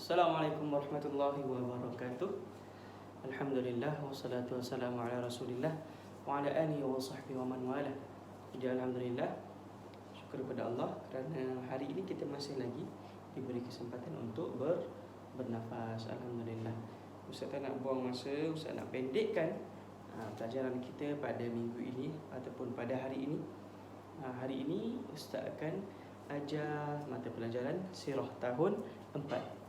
Assalamualaikum warahmatullahi wabarakatuh. Alhamdulillah wassalatu wassalamu ala Rasulillah wa ala alihi wa sahbihi wa man wala. Jadi alhamdulillah, syukur kepada Allah kerana hari ini kita masih lagi diberi kesempatan untuk bernafas. Alhamdulillah. Ustaz tak nak buang masa, Ustaz nak pendekkan pelajaran kita pada minggu ini ataupun pada hari ini. Hari ini Ustaz akan ajar mata pelajaran Sirah tahun 4.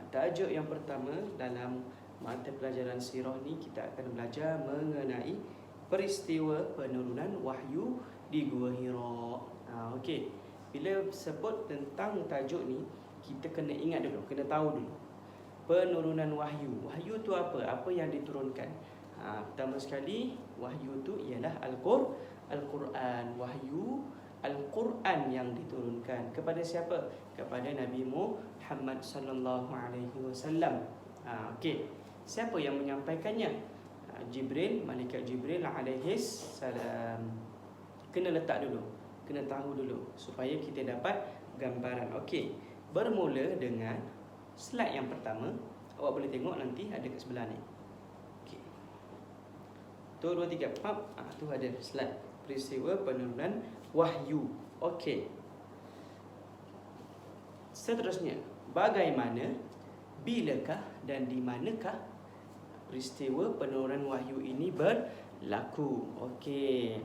Tajuk yang pertama dalam mata pelajaran sirah ni, kita akan belajar mengenai peristiwa penurunan wahyu di Gua Hira. Okey. Bila sebut tentang tajuk ni, kita kena ingat dulu, kena tahu dulu. Penurunan wahyu. Wahyu tu apa? Apa yang diturunkan? Pertama sekali, wahyu tu ialah Al-Quran. Wahyu Al-Quran yang diturunkan kepada siapa? Kepada Nabi Muhammad sallallahu alaihi wasallam. Okey. Siapa yang menyampaikannya? Jibril, malaikat Jibril alaihi salam. Kena letak dulu, kena tahu dulu supaya kita dapat gambaran. Okey. Bermula dengan slide yang pertama. Awak boleh tengok nanti ada kat sebelah ni. Okey. 1 2 3 tu ada slide peristiwa penurunan wahyu. Okey. Seterusnya, bagaimana, bilakah dan di manakah peristiwa penurunan wahyu ini berlaku? Okey.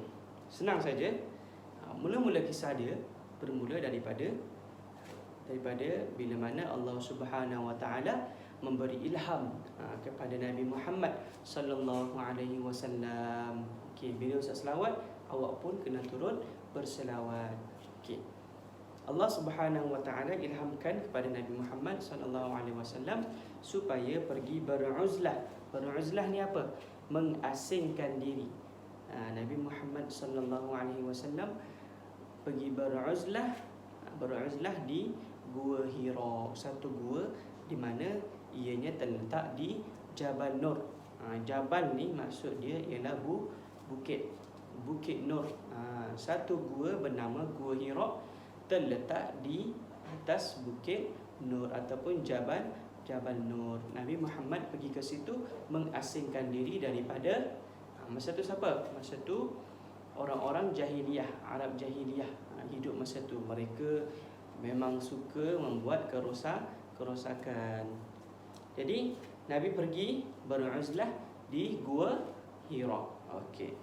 Senang saja. Mula-mula kisah dia bermula daripada bila mana Allah Subhanahu Wa Taala memberi ilham kepada Nabi Muhammad sallallahu alaihi wasallam. Okey, bila Ustaz selawat, awak pun kena turut berselawat. Okey. Allah Subhanahu Wa Taala ilhamkan kepada Nabi Muhammad sallallahu alaihi wasallam supaya pergi beruzlah. Beruzlah ni apa? Mengasingkan diri. Nabi Muhammad sallallahu alaihi wasallam pergi beruzlah di Gua Hira, satu gua di mana ianya terletak di Jabal Nur. Jabal ni maksud dia ialah Bukit Nur. Satu gua bernama Gua Hira terletak di atas Bukit Nur ataupun Jabal Nur. Nabi Muhammad pergi ke situ mengasingkan diri daripada masa tu siapa? Masa tu orang-orang jahiliyah, Arab jahiliyah hidup masa tu. Mereka memang suka membuat kerosakan. Jadi Nabi pergi beruzlah di Gua Hira. Okey.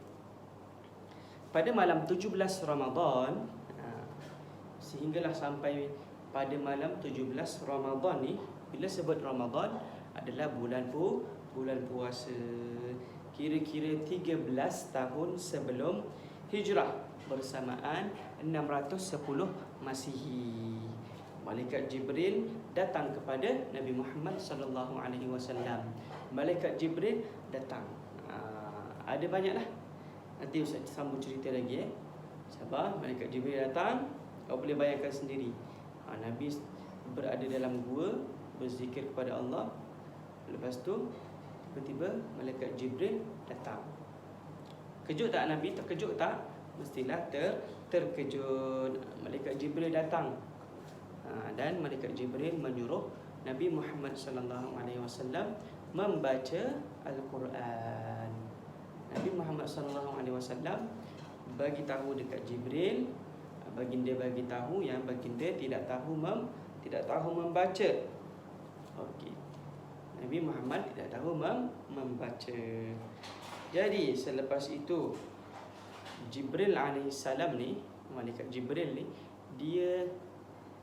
Pada malam 17 Ramadan, sehinggalah sampai pada malam 17 Ramadan ni, bila sebut Ramadan adalah bulan puasa, kira-kira 13 tahun sebelum hijrah bersamaan 610 Masihi. Malaikat Jibril datang kepada Nabi Muhammad sallallahu alaihi wasallam. Malaikat Jibril datang. Ada banyaklah. Nanti Ustaz sambung cerita lagi. Sabar, malaikat Jibril datang. Kau boleh bayangkan sendiri. Nabi berada dalam gua berzikir kepada Allah. Lepas tu tiba-tiba malaikat Jibril datang. Kejut tak Nabi? Terkejut tak? Mestilah terkejut. Malaikat Jibril datang. Dan malaikat Jibril menyuruh Nabi Muhammad sallallahu alaihi wasallam membaca Al-Quran. Nabi Muhammad sallallahu alaihi wasallam bagi tahu dekat Jibril, baginda bagi tahu yang baginda tidak tahu membaca. Okey. Nabi Muhammad tidak tahu membaca. Jadi selepas itu Jibril alaihissalam ni, malaikat Jibril ni, dia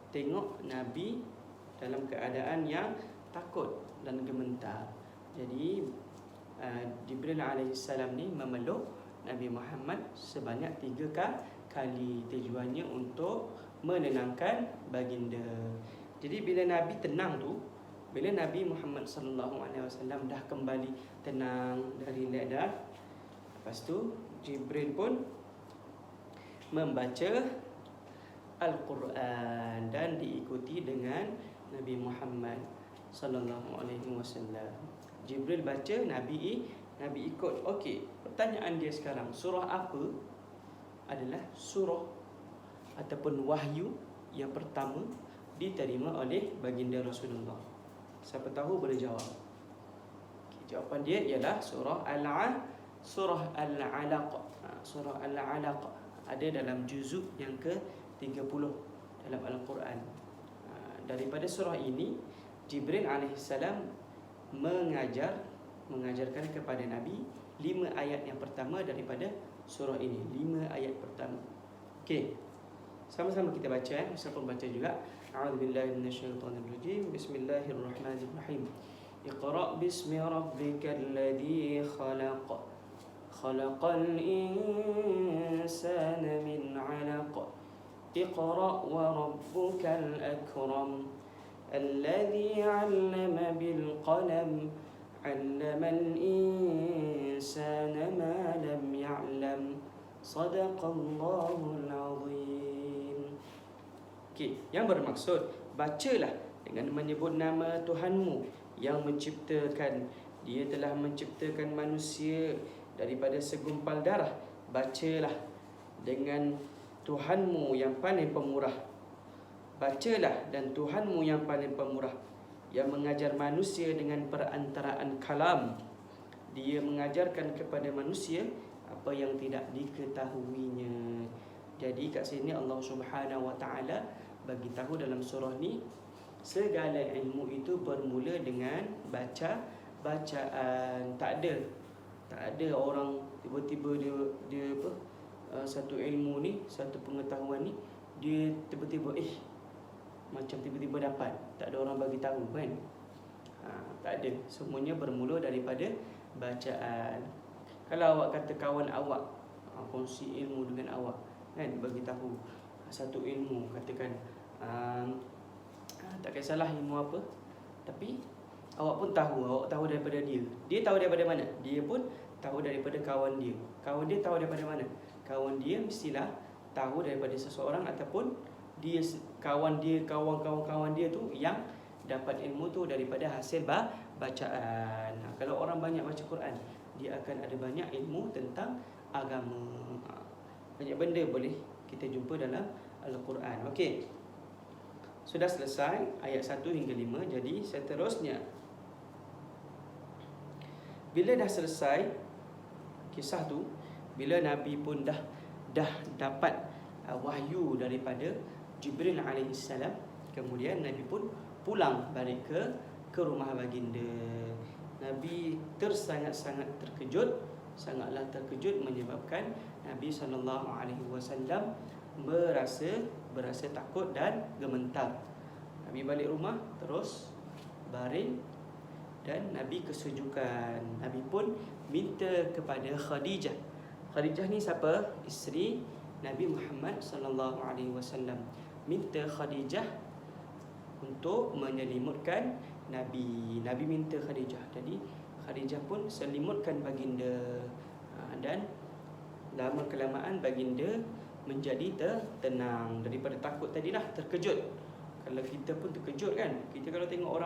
tengok Nabi dalam keadaan yang takut dan gemetar. Jadi Jibril alaihissalam ni memeluk Nabi Muhammad sebanyak 3 kali, tujuannya untuk menenangkan baginda. Jadi bila Nabi tenang tu, bila Nabi Muhammad sallallahu alaihi wasallam dah kembali tenang, dah relax dah, lepas tu Jibril pun membaca Al-Quran dan diikuti dengan Nabi Muhammad sallallahu alaihi wasallam. Jibril baca, Nabi ikut. Okey, pertanyaan dia sekarang, surah apa adalah surah ataupun wahyu yang pertama diterima oleh baginda Rasulullah? Siapa tahu boleh jawab. Jawapan dia ialah surah Al-Alaq. Surah Al-Alaq ada dalam juzuk yang ke-30 dalam Al-Quran. Daripada surah ini Jibril alaihissalam mengajarkan kepada Nabi 5 ayat yang pertama daripada surah ini. 5 ayat pertama. Okey. Sama-sama kita baca, saya pun baca juga. A'udzubillahi minasyaitonirrajim. Bismillahirrahmanirrahim. Iqra' bismi rabbikal ladzi khalaq. Khalaqal insana min 'alaq. Iqra' wa rabbukal akram. Alladzi 'allama bil qalam. 'Allamal insana ma lam ya'lam. Sadaqallahul 'azim. Okey, yang bermaksud bacalah dengan menyebut nama Tuhanmu yang menciptakan. Dia telah menciptakan manusia daripada segumpal darah. Bacalah dengan Tuhanmu yang paling pemurah. Bacalah dan Tuhanmu yang paling pemurah, yang mengajar manusia dengan perantaraan kalam. Dia mengajarkan kepada manusia apa yang tidak diketahuinya. Jadi kat sini Allah Subhanahu Wa Taala bagi tahu dalam surah ni segala ilmu itu bermula dengan bacaan. Tak ada orang tiba-tiba dia apa, satu ilmu ni, satu pengetahuan ni dia tiba-tiba macam tiba-tiba dapat. Tak ada orang bagi tahu kan. Tak ada. Semuanya bermula daripada bacaan. Kalau awak kata kawan awak kongsi ilmu dengan awak kan, bagi tahu satu ilmu, katakan tak kisahlah ilmu apa, tapi awak pun tahu, awak tahu daripada dia. Dia tahu daripada mana? Dia pun tahu daripada kawan dia. Kawan dia tahu daripada mana? Kawan dia mestilah tahu daripada seseorang, ataupun dia kawan dia tu yang dapat ilmu tu daripada hasil bacaan. Kalau orang banyak baca Quran, dia akan ada banyak ilmu tentang agama. Banyak benda boleh kita jumpa dalam Al-Quran. Okey. Sudah selesai ayat 1 hingga 5. Jadi seterusnya, bila dah selesai kisah tu, bila Nabi pun dah dapat wahyu daripada Jibril alaihissalam, kemudian Nabi pun pulang balik ke rumah baginda. Nabi sangat-sangat terkejut, sangatlah terkejut, menyebabkan Nabi SAW berasa takut dan gemetar. Nabi balik rumah terus baring dan Nabi kesejukan. Nabi pun minta kepada Khadijah. Khadijah ni siapa? Isteri Nabi Muhammad SAW. Minta Khadijah untuk menyelimutkan Nabi. Nabi minta Khadijah. Jadi Khadijah pun selimutkan baginda. Dan lama kelamaan baginda menjadi tenang daripada takut tadilah, terkejut. Kalau kita pun terkejut kan, kita kalau tengok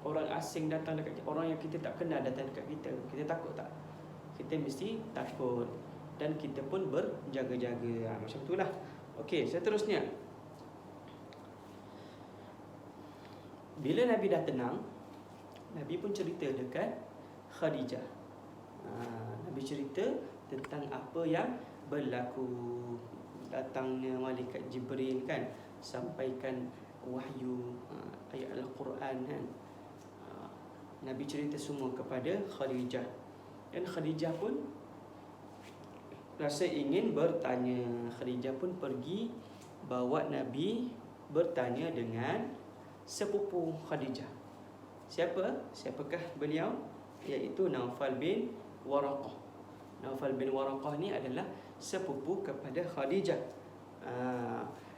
orang asing datang dekat kita, orang yang kita tak kenal datang dekat kita takut tak? Kita mesti takut dan kita pun berjaga-jaga. Macam itulah. Okey, seterusnya, bila Nabi dah tenang, Nabi pun cerita dekat Khadijah. Nabi cerita tentang apa yang berlaku. Datangnya malaikat Jibril kan, sampaikan wahyu ayat Al-Quran kan. Nabi cerita semua kepada Khadijah. Dan Khadijah pun rasa ingin bertanya. Khadijah pun pergi bawa Nabi bertanya dengan sepupu Khadijah. Siapakah beliau? Iaitu Naufal bin Waraqah. Naufal bin Waraqah ni adalah sepupu kepada Khadijah.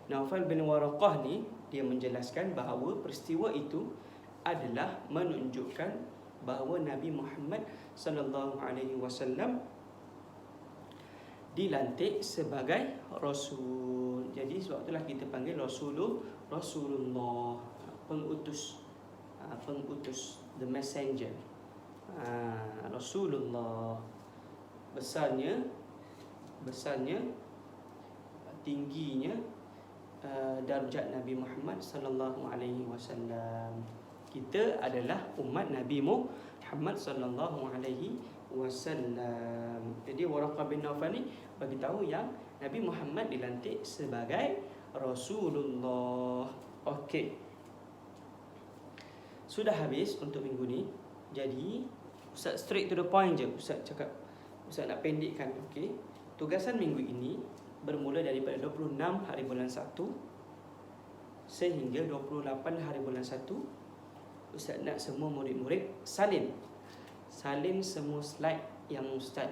Naufal bin Waraqah ni dia menjelaskan bahawa peristiwa itu adalah menunjukkan bahawa Nabi Muhammad sallallahu alaihi wasallam dilantik sebagai rasul. Jadi sebab itulah kita panggil Rasulullah, pengutus, the messenger. Rasulullah, besarnya, tingginya darjat Nabi Muhammad sallallahu alaihi wasallam. kita adalah umat Nabi Muhammad sallallahu alaihi wasallam. Jadi Waraqah bin Nawfal ni bagi tahu yang Nabi Muhammad dilantik sebagai Rasulullah. Okey. Sudah habis untuk minggu ni. Jadi Ustaz straight to the point je. Ustaz cakap, Ustaz nak pendekkan. Okey. Tugasan minggu ini bermula daripada 26 hari bulan 1 sehingga 28 hari bulan 1. Ustaz nak semua murid-murid salin semua slide yang Ustaz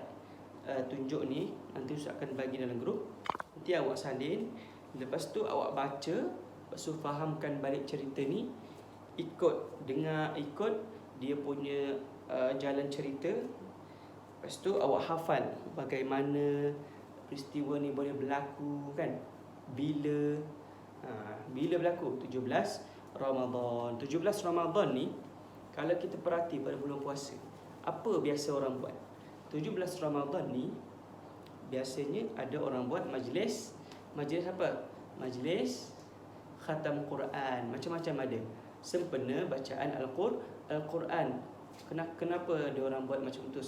tunjuk ni. Nanti Ustaz akan bagi dalam grup. Nanti awak salin, lepas tu awak baca, lepas tu fahamkan balik cerita ni, ikut dia punya jalan cerita. Lepas tu awak hafal bagaimana peristiwa ni boleh berlaku kan, bila berlaku. 17 Ramadan ni, kalau kita perhati pada bulan puasa, apa biasa orang buat? 17 Ramadan ni biasanya ada orang buat majlis apa? Majlis khatam Quran, macam-macam ada. Sempena bacaan Al-Quran. Kenapa ada orang buat macam tu?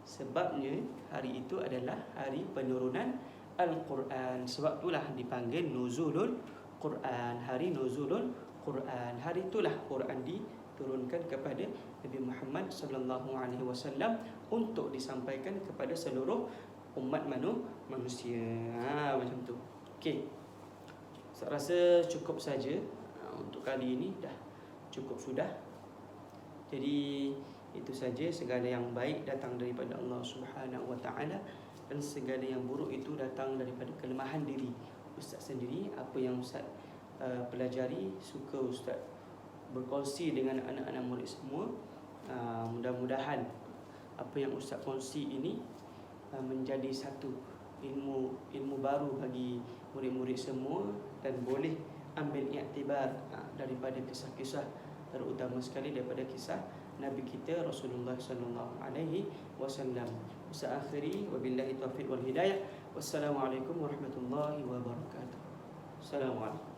Sebabnya hari itu adalah hari penurunan Al-Quran. Sebab itulah dipanggil Nuzulul Quran, hari Nuzulul Quran. Hari itulah Quran diturunkan kepada Nabi Muhammad sallallahu alaihi wasallam untuk disampaikan kepada seluruh umat manusia. Macam tu. Okey. Saya rasa cukup saja untuk kali ini, dah cukup sudah. Jadi itu saja. Segala yang baik datang daripada Allah Subhanahu wa taala dan segala yang buruk itu datang daripada kelemahan diri Ustaz sendiri. Apa yang Ustaz pelajari, suka Ustaz berkongsi dengan anak-anak murid semua. Mudah-mudahan apa yang Ustaz kongsi ini menjadi satu ilmu baru bagi murid-murid semua dan boleh ambil iktibar daripada kisah-kisah, terutama sekali daripada kisah Nabi kita Rasulullah sallallahu alaihi wasallam. Saya akhiri, wabillahi taufiq wal hidayah. Wassalamualaikum warahmatullahi wabarakatuh. Assalamualaikum.